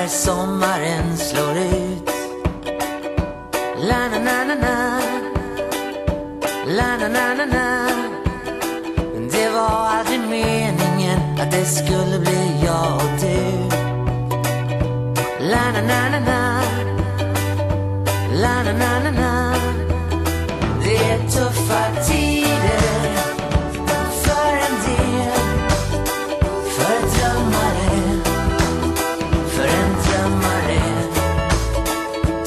när sommaren slår ut. La na na na na, la na na na na. Det var aldrig meningen att det skulle bli jag och du. La na na na na, la na na na na. Det är tuffa tider för en del, för drömmare, för en drömmare.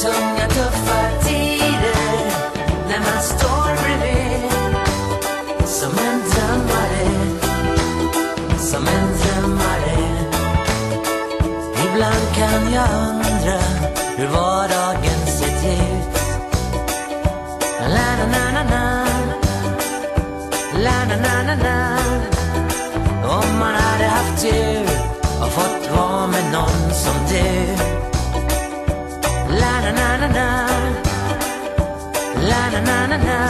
Tunga tuffa tider när man står bredvid, som en drömmare, som en drömmare. Ibland kan jag undra hur vardagen sett ut. La na na na na, la na na na na. Om man hade haft tur och fått vara med någon som du. La na na na na, la na na na na.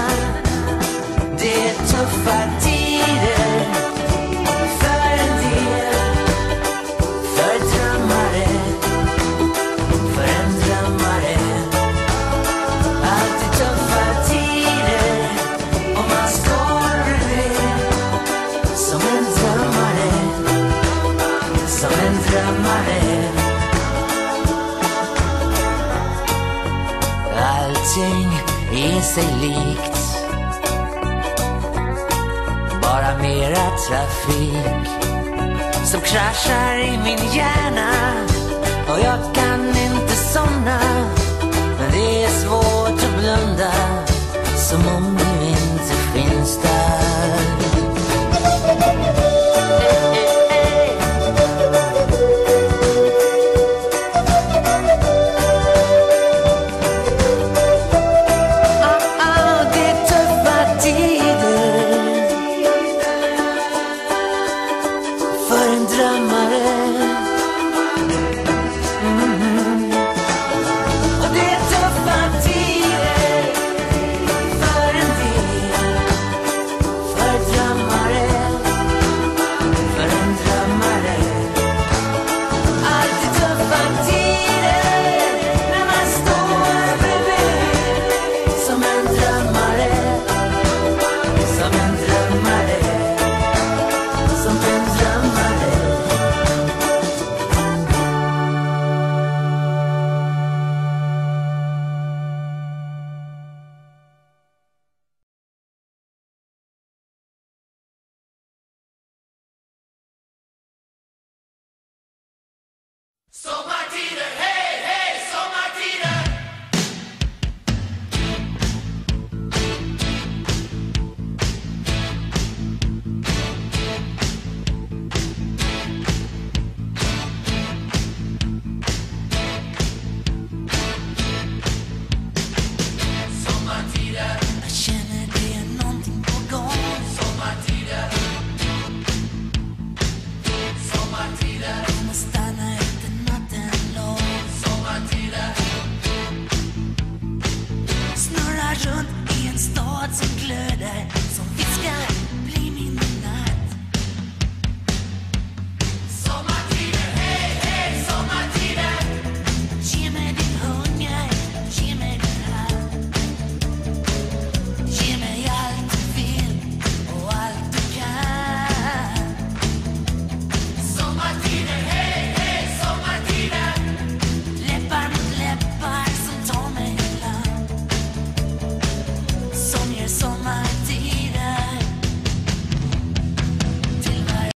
Det är tuffa tider för en del, för drömmare, för en drömmare. Alltid tuffa tider och man står bredvid, som en drömmare, som en drömmare. Allting är sig likt, bara mera trafik som kraschar i min hjärna. Och jag kan inte somna, men det är svårt att blunda, som om du inte finns där. Det är tuffa tider för en drömmare. Och det är tuffa tider för en del, för drömmare, för en drömmare. Alltid tuffa tider när man står bredvid, som en drömmare, som en drömmare, som en drömmare. So